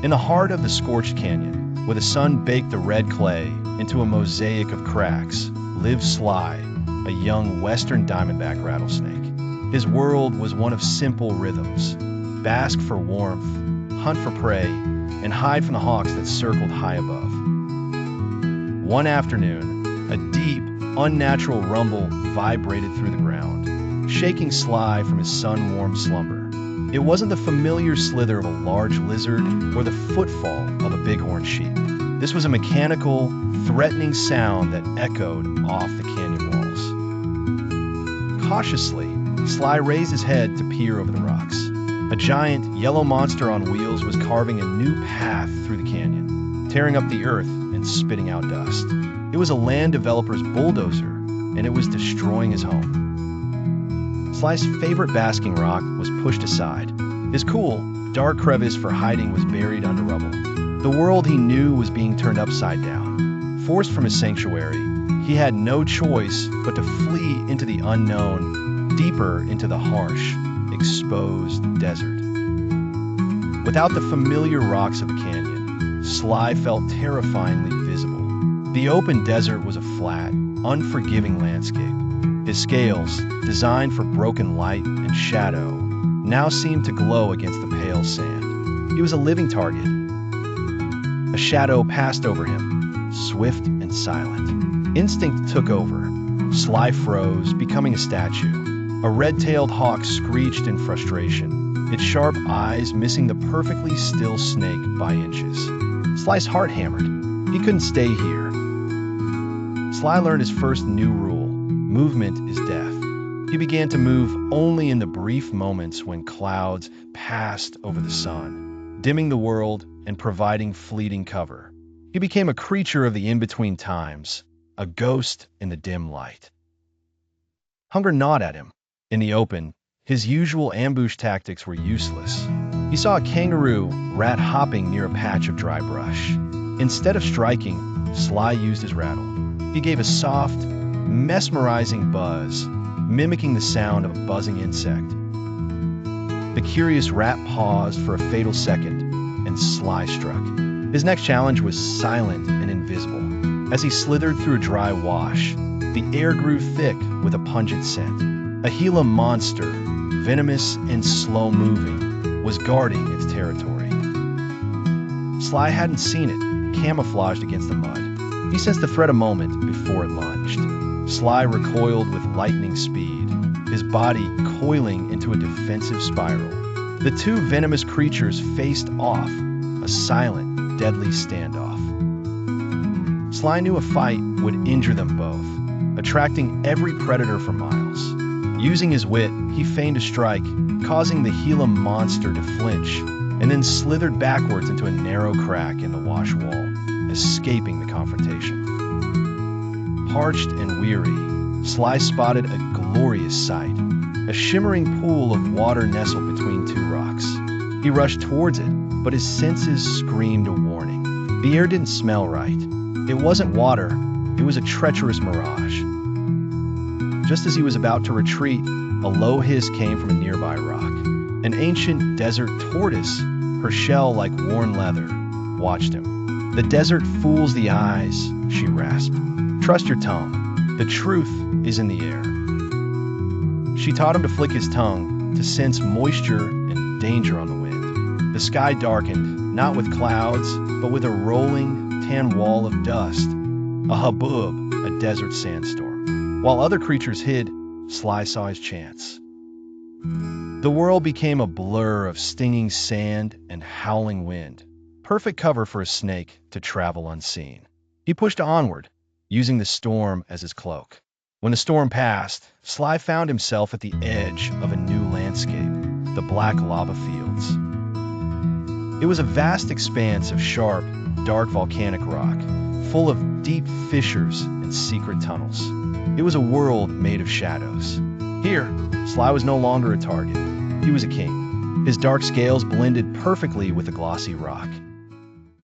In the heart of the Scorched Canyon, where the sun baked the red clay into a mosaic of cracks, lived Sly, a young western diamondback rattlesnake. His world was one of simple rhythms: bask for warmth, hunt for prey, and hide from the hawks that circled high above. One afternoon, a deep, unnatural rumble vibrated through the ground, shaking Sly from his sun-warmed slumber. It wasn't the familiar slither of a large lizard or the footfall of a bighorn sheep. This was a mechanical, threatening sound that echoed off the canyon walls. Cautiously, Sly raised his head to peer over the rocks. A giant, yellow monster on wheels was carving a new path through the canyon, tearing up the earth and spitting out dust. It was a land developer's bulldozer, and it was destroying his home. Sly's favorite basking rock was pushed aside. His cool, dark crevice for hiding was buried under rubble. The world he knew was being turned upside down. Forced from his sanctuary, he had no choice but to flee into the unknown, deeper into the harsh, exposed desert. Without the familiar rocks of the canyon, Sly felt terrifyingly visible. The open desert was a flat, unforgiving landscape. His scales, designed for broken light and shadow, now seemed to glow against the pale sand. He was a living target. A shadow passed over him, swift and silent. Instinct took over. Sly froze, becoming a statue. A red-tailed hawk screeched in frustration, its sharp eyes missing the perfectly still snake by inches. Sly's heart hammered. He couldn't stay here. Sly learned his first new rule: movement is death. He began to move only in the brief moments when clouds passed over the sun, dimming the world and providing fleeting cover. He became a creature of the in-between times, a ghost in the dim light. Hunger gnawed at him. In the open, his usual ambush tactics were useless. He saw a kangaroo rat hopping near a patch of dry brush. Instead of striking, Sly used his rattle. He gave a soft, mesmerizing buzz, mimicking the sound of a buzzing insect. The curious rat paused for a fatal second, and Sly struck. His next challenge was silent and invisible. As he slithered through a dry wash, the air grew thick with a pungent scent. A Gila monster, venomous and slow-moving, was guarding its territory. Sly hadn't seen it, camouflaged against the mud. He sensed the threat a moment before it lunged. Sly recoiled with lightning speed, his body coiling into a defensive spiral. The two venomous creatures faced off, a silent, deadly standoff. Sly knew a fight would injure them both, attracting every predator for miles. Using his wit, he feigned a strike, causing the Gila monster to flinch, and then slithered backwards into a narrow crack in the wash wall, escaping the confrontation. Parched and weary, Sly spotted a glorious sight: a shimmering pool of water nestled between two rocks. He rushed towards it, but his senses screamed a warning. The air didn't smell right. It wasn't water, it was a treacherous mirage. Just as he was about to retreat, a low hiss came from a nearby rock. An ancient desert tortoise, her shell like worn leather, watched him. "The desert fools the eyes," she rasped. "Trust your tongue. The truth is in the air." She taught him to flick his tongue, to sense moisture and danger on the wind. The sky darkened, not with clouds, but with a rolling, tan wall of dust. A hubbub, a desert sandstorm. While other creatures hid, Sly saw his chance. The world became a blur of stinging sand and howling wind. Perfect cover for a snake to travel unseen. He pushed onward, using the storm as his cloak. When the storm passed, Sly found himself at the edge of a new landscape, the black lava fields. It was a vast expanse of sharp, dark volcanic rock, full of deep fissures and secret tunnels. It was a world made of shadows. Here, Sly was no longer a target. He was a king. His dark scales blended perfectly with the glossy rock.